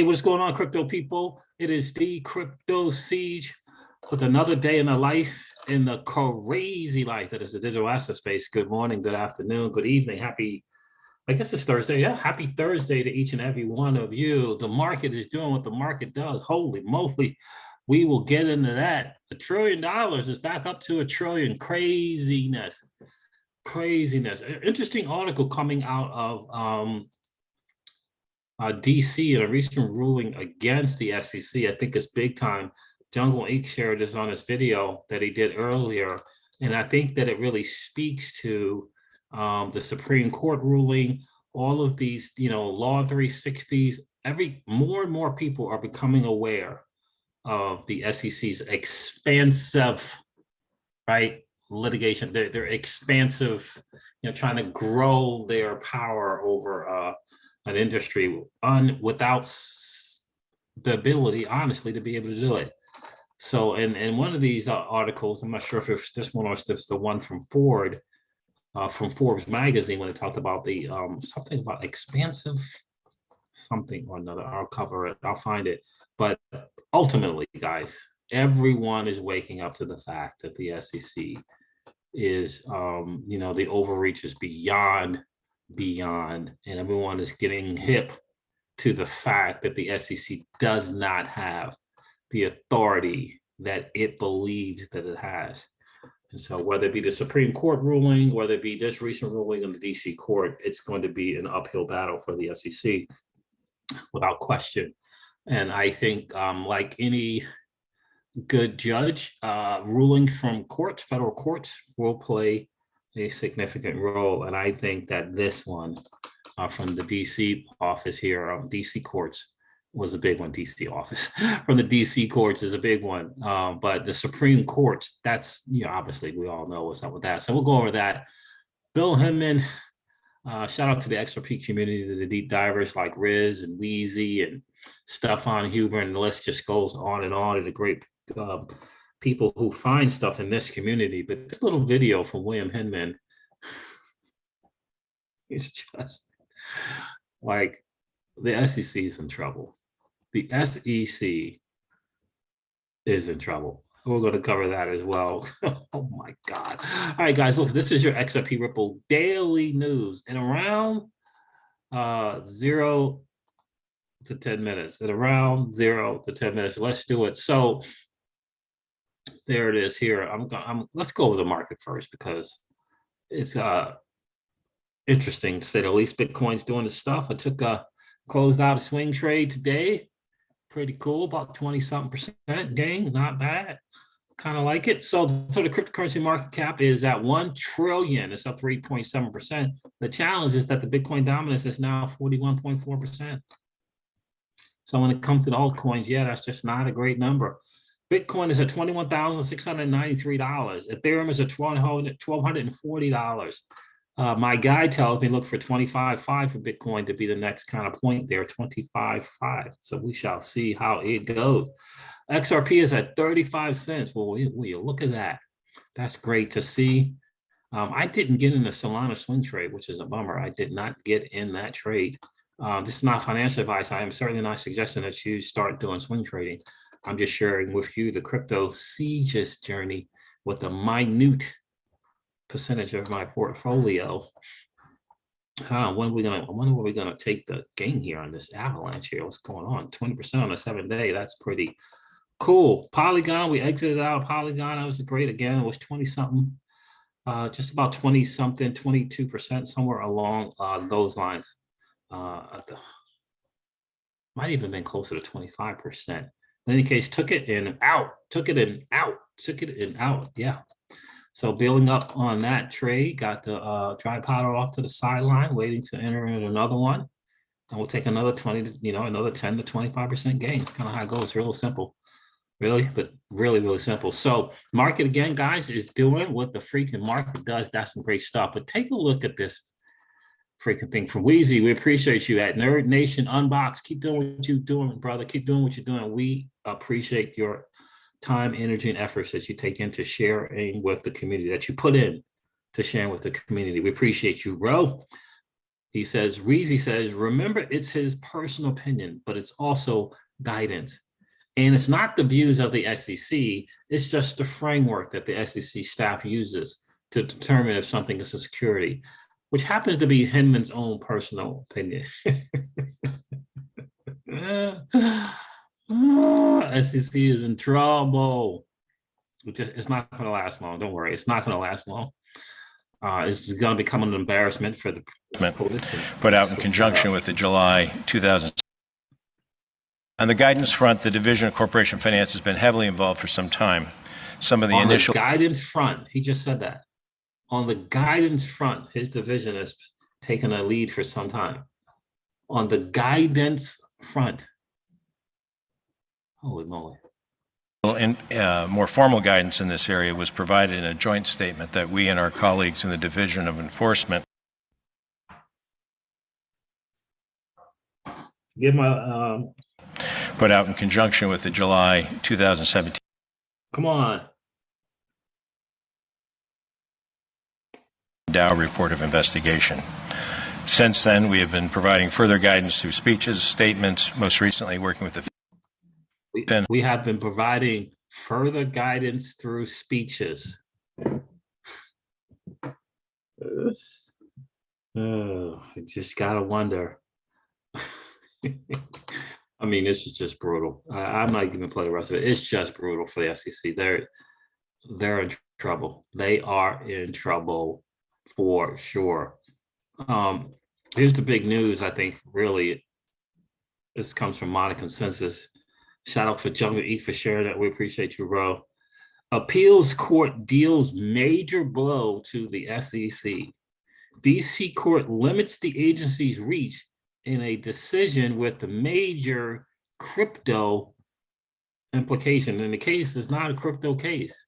Hey, what's going on, crypto people? It is the Crypto Siege with another day in the life, in the crazy life that is the digital asset space. Good morning, good afternoon, good evening. Happy, I guess it's Thursday. Yeah, happy Thursday to each and every one of you. The market is doing what the market does. Holy moly, we will get into that. $1 trillion is back up to 1 trillion. Craziness, craziness. Interesting article coming out of DC in a recent ruling against the SEC. I think it's big time. Jungle Ink shared this on his video that he did earlier. And I think that it really speaks to the Supreme Court ruling, all of these, Law 360s, more and more people are becoming aware of the SEC's expansive, right, litigation. They're expansive, trying to grow their power over an industry without the ability, honestly, to be able to do it. So, in one of these articles, I'm not sure if it's this one or if it's the one from Forbes magazine, when it talked about the something about expansive something or another. I'll cover it. I'll find it. But ultimately, guys, everyone is waking up to the fact that the SEC is, the overreach is beyond, and everyone is getting hip to the fact that the SEC does not have the authority that it believes that it has. And so whether it be the Supreme Court ruling, whether it be this recent ruling in the DC court, it's going to be an uphill battle for the SEC without question. And I think like any good judge, rulings from courts, federal courts, will play a significant role. And I think that this one from the DC office here, DC courts, was a big one. DC office from the DC courts is a big one. But the Supreme Courts, that's, obviously we all know what's up with that. So we'll go over that. Bill Hinman, shout out to the XRP community, the deep divers like Riz and Wheezy and Stefan Huber, and the list just goes on and on. And the great people who find stuff in this community. But this little video from William Hinman, it's just like the SEC is in trouble. The SEC is in trouble. We're going to cover that as well. Oh my God. All right, guys, look, this is your XRP Ripple daily news in around 0 to 10 minutes. At around 0 to 10 minutes. Let's do it. So there it is here. Let's go over the market first because it's interesting to say the least. Bitcoin's doing the stuff. I took closed out a swing trade today. Pretty cool, about 20-something% gain, not bad. Kind of like it. So the cryptocurrency market cap is at 1 trillion. It's up 3.7%. The challenge is that the Bitcoin dominance is now 41.4%. So when it comes to the altcoins, yeah, that's just not a great number. Bitcoin is at $21,693. Ethereum is at $1,240. My guy tells me look for 25.5 for Bitcoin to be the next kind of point there, 25.5. So we shall see how it goes. XRP is at 35 cents. Well, will you look at that? That's great to see. I didn't get in the Solana swing trade, which is a bummer. I did not get in that trade. This is not financial advice. I am certainly not suggesting that you start doing swing trading. I'm just sharing with you the crypto sieges journey with a minute percentage of my portfolio. When are we gonna take the gain here on this avalanche here? What's going on? 20% on a 7-day. That's pretty cool. Polygon, we exited out of Polygon. That was great again. It was 20-something, just about 20-something, 22%, somewhere along those lines. Might even been closer to 25%. In any case, took it in and out. Yeah. So building up on that trade, got the dry powder off to the sideline, waiting to enter in another one. And we'll take another 10 to 25% gain. It's kind of how it goes. It's real simple, really, but really, really simple. So market again, guys, is doing what the freaking market does. That's some great stuff. But take a look at this freaking thing from Wheezy. We appreciate you at Nerd Nation Unbox. Keep doing what you're doing, brother. Keep doing what you're doing. We appreciate your time, energy, and efforts that you take into sharing with the community, that you put in to sharing with the community. We appreciate you, bro. He says, Reezy says, remember, it's his personal opinion, but it's also guidance. And it's not the views of the SEC, it's just the framework that the SEC staff uses to determine if something is a security, which happens to be Hinman's own personal opinion. SEC is in trouble. It's not going to last long. Don't worry. It's not going to last long. It's going to become an embarrassment for the put out in conjunction with the July 2000. On the guidance front, the Division of Corporation Finance has been heavily involved for some time. Some of the initial guidance front, he just said that. On the guidance front, his division has taken a lead for some time. On the guidance front. Holy moly. And more formal guidance in this area was provided in a joint statement that we and our colleagues in the Division of Enforcement put out in conjunction with the July 2017. Come on. Dow report of investigation. Since then, we have been providing further guidance through speeches, statements, most recently working with the we have been providing further guidance through speeches. I just gotta wonder. I mean, this is just brutal. I'm not even gonna play the rest of it. It's just brutal for the SEC. They're in trouble. They are in trouble for sure. Here's the big news. I think really this comes from Modern Consensus. Shout out for Jungle Eat for sharing that. We appreciate you, bro. Appeals court deals major blow to the SEC. DC court limits the agency's reach in a decision with the major crypto implication. And the case is not a crypto case,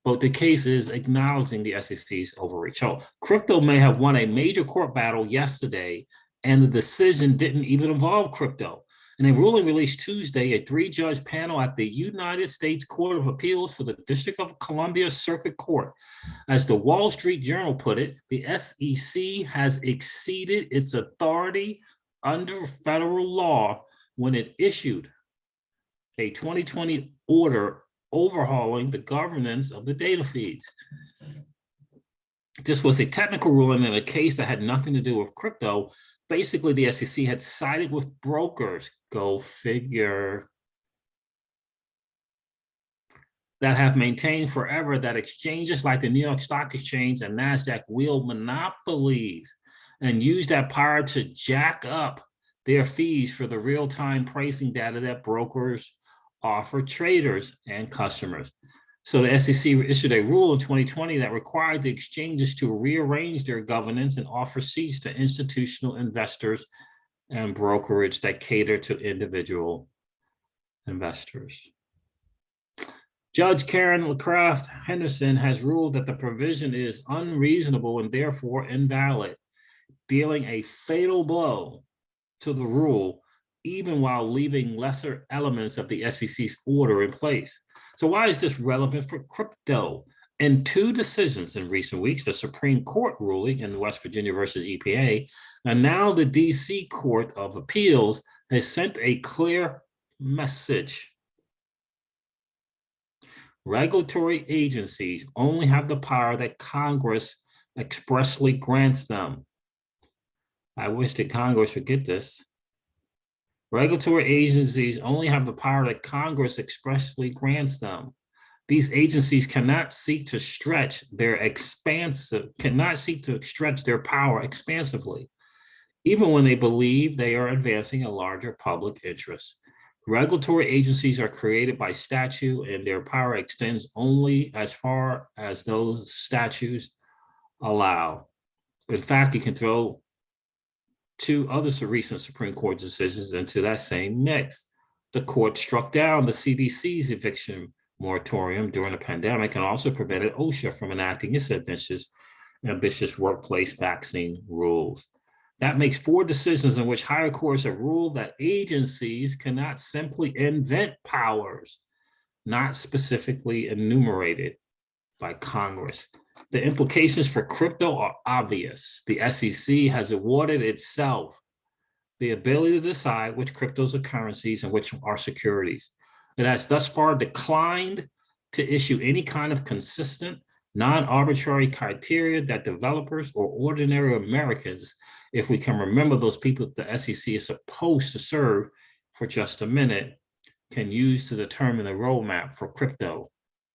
but the case is acknowledging the SEC's overreach. So crypto may have won a major court battle yesterday, and the decision didn't even involve crypto. In a ruling released Tuesday, a 3-judge panel at the United States Court of Appeals for the District of Columbia Circuit Court. As the Wall Street Journal put it, the SEC has exceeded its authority under federal law when it issued a 2020 order overhauling the governance of the data feeds. This was a technical ruling in a case that had nothing to do with crypto. Basically, the SEC had sided with brokers, go figure, that have maintained forever that exchanges like the New York Stock Exchange and NASDAQ wield monopolies and use that power to jack up their fees for the real-time pricing data that brokers offer traders and customers. So the SEC issued a rule in 2020 that required the exchanges to rearrange their governance and offer seats to institutional investors and brokerage that cater to individual investors. Judge Karen LaCraft Henderson has ruled that the provision is unreasonable and therefore invalid, dealing a fatal blow to the rule, even while leaving lesser elements of the SEC's order in place. So why is this relevant for crypto? In 2 decisions in recent weeks, the Supreme Court ruling in West Virginia versus EPA, and now the DC Court of Appeals has sent a clear message. Regulatory agencies only have the power that Congress expressly grants them. I wish that Congress would get this. Regulatory agencies only have the power that Congress expressly grants them. These agencies cannot seek to stretch their power expansively, even when they believe they are advancing a larger public interest. Regulatory agencies are created by statute, and their power extends only as far as those statutes allow. In fact, you can throw 2 other recent Supreme Court decisions into that same mix. The court struck down the CDC's eviction moratorium during the pandemic and also prevented OSHA from enacting its ambitious workplace vaccine rules. That makes 4 decisions in which higher courts have ruled that agencies cannot simply invent powers not specifically enumerated by Congress. The implications for crypto are obvious. The SEC has awarded itself the ability to decide which cryptos are currencies and which are securities. It has thus far declined to issue any kind of consistent, non-arbitrary criteria that developers or ordinary Americans, if we can remember those people the SEC is supposed to serve for just a minute, can use to determine the roadmap for crypto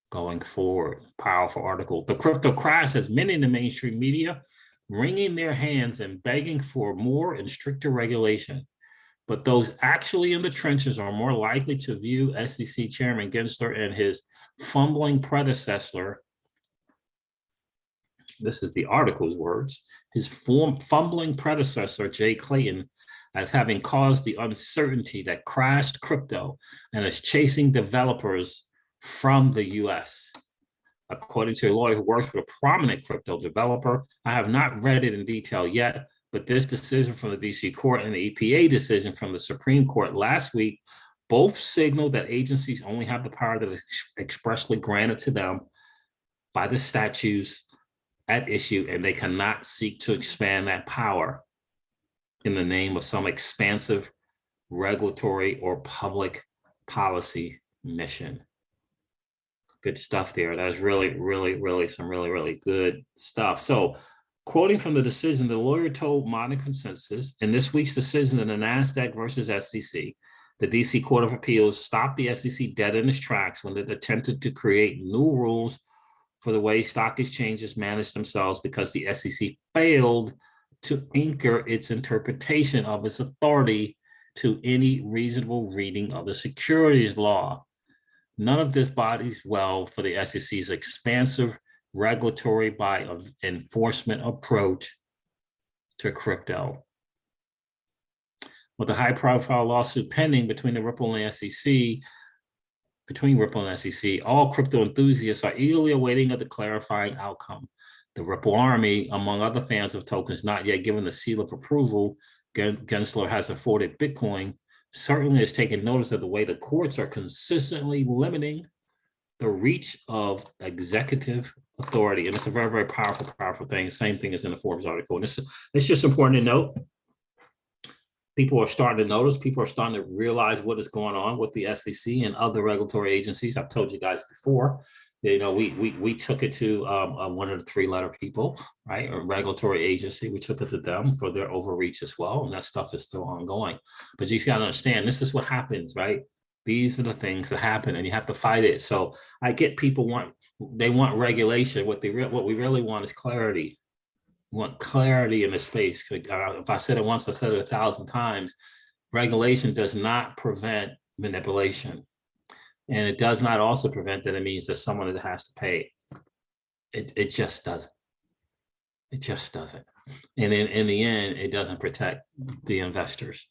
going forward. Powerful article. The crypto crash has many in the mainstream media wringing their hands and begging for more and stricter regulation. But those actually in the trenches are more likely to view SEC Chairman Gensler and his fumbling predecessor, this is the article's words, his fumbling predecessor, Jay Clayton, as having caused the uncertainty that crashed crypto and is chasing developers from the US. According to a lawyer who works with a prominent crypto developer, I have not read it in detail yet, but this decision from the DC court and the EPA decision from the Supreme Court last week both signal that agencies only have the power that is expressly granted to them by the statutes at issue, and they cannot seek to expand that power in the name of some expansive regulatory or public policy mission. Good stuff there. That is really some really good stuff. So quoting from the decision, the lawyer told Modern Consensus in this week's decision in the NASDAQ versus SEC, the DC Court of Appeals stopped the SEC dead in its tracks when it attempted to create new rules for the way stock exchanges manage themselves because the SEC failed to anchor its interpretation of its authority to any reasonable reading of the securities law. None of this bodes well for the SEC's expansive regulatory by enforcement approach to crypto. With a high-profile lawsuit pending between Ripple and SEC, all crypto enthusiasts are eagerly awaiting a clarifying outcome. The Ripple Army, among other fans of tokens not yet given the seal of approval Gensler has afforded Bitcoin, certainly has taken notice of the way the courts are consistently limiting the reach of executive authority. And it's a very powerful thing. Same thing as in the Forbes article. And it's just important to note, people are starting to notice, people are starting to realize what is going on with the SEC and other regulatory agencies. I've told you guys before, you know, we took it to one of the three-letter people, right? A regulatory agency. We took it to them for their overreach as well. And that stuff is still ongoing. But you got to understand, this is what happens, right? These are the things that happen and you have to fight it. So I get people want regulation. What we really want is clarity. We want clarity in the space. If I said it once, I said it 1,000 times. Regulation does not prevent manipulation. And it does not also prevent that it means that someone that has to pay. It just doesn't. It just doesn't. And in the end, it doesn't protect the investors.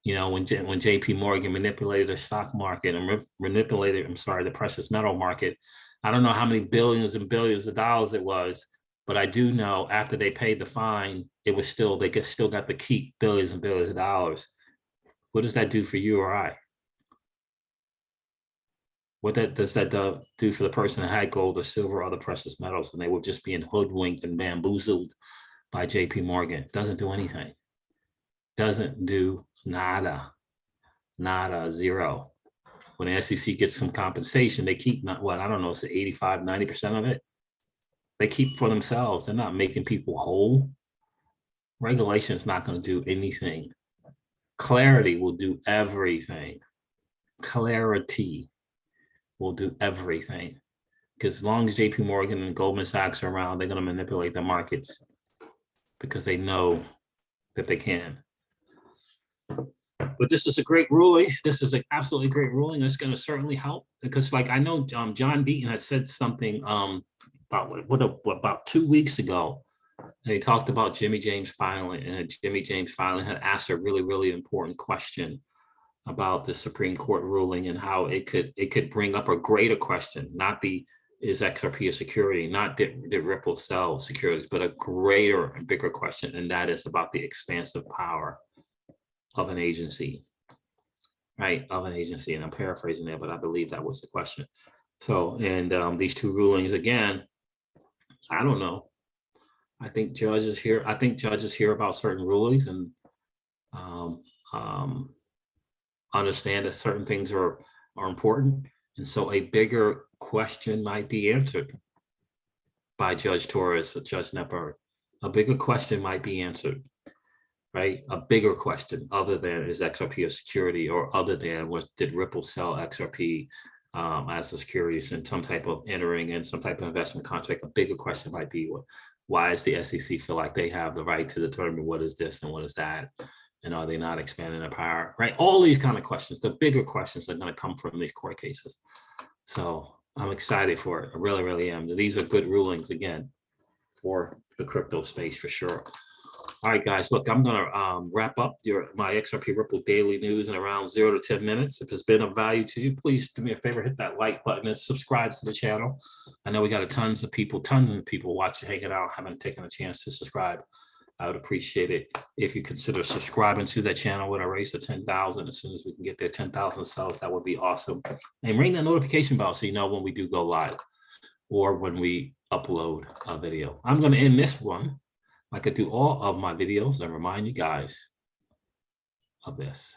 You know, when JP Morgan manipulated the stock market and manipulated, the precious metal market, I don't know how many billions and billions of dollars it was, but I do know after they paid the fine, they still got to keep billions and billions of dollars. What does that do for you or I? What does that do for the person that had gold or silver or other precious metals and they were just being hoodwinked and bamboozled by JP Morgan? It doesn't do anything. Doesn't do nada, zero. When the SEC gets some compensation, they keep I don't know, it's 85, 90% of it. They keep for themselves. They're not making people whole. Regulation is not going to do anything. Clarity will do everything. Clarity will do everything. Because as long as JP Morgan and Goldman Sachs are around, they're going to manipulate the markets because they know that they can. But this is a great ruling. This is an absolutely great ruling. It's going to certainly help because, like, I know John Deaton has said something about 2 weeks ago. And he talked about Jimmy James filing, and Jimmy James filing had asked a really important question about the Supreme Court ruling and how it could bring up a greater question, not is XRP a security, not did Ripple sell securities, but a greater and bigger question, and that is about the expansive power of an agency, right? Of an agency, and I'm paraphrasing there, but I believe that was the question. So, and these two rulings again I don't know. I think judges hear about certain rulings and um, um, understand that certain things are important. And so a bigger question might be answered by Judge Torres or Judge Knepper. A bigger question might be answered, right? A bigger question other than is XRP a security, or other than did Ripple sell XRP as a securities and some type of entering in some type of investment contract. A bigger question might be, why does the SEC feel like they have the right to determine what is this and what is that? And are they not expanding their power, right? All these kind of questions, the bigger questions are going to come from these court cases. So I'm excited for it. I really, really am. These are good rulings, again, for the crypto space for sure. All right, guys, look, I'm going to wrap up my XRP Ripple daily news in around 0 to 10 minutes. If it's been of value to you, please do me a favor, hit that like button and subscribe to the channel. I know we got tons of people watching, hanging out, haven't taken a chance to subscribe. I would appreciate it if you consider subscribing to that channel with a race to 10,000. As soon as we can get there 10,000 subs, that would be awesome. And ring that notification bell so you know when we do go live or when we upload a video. I'm going to end this one like I do all of my videos and remind you guys of this.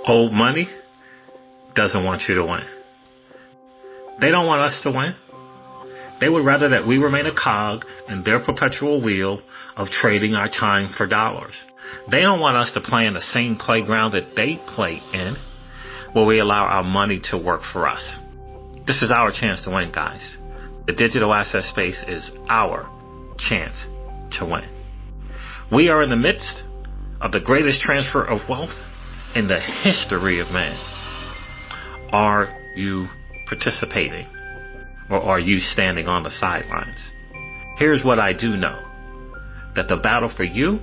Old money doesn't want you to win. They don't want us to win. They would rather that we remain a cog in their perpetual wheel of trading our time for dollars. They don't want us to play in the same playground that they play in, where we allow our money to work for us. This is our chance to win, guys. The digital asset space is our chance to win. We are in the midst of the greatest transfer of wealth in the history of man. Are you participating? Or are you standing on the sidelines? Here's what I do know. That the battle for you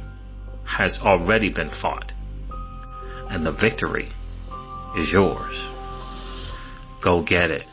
has already been fought. And the victory is yours. Go get it.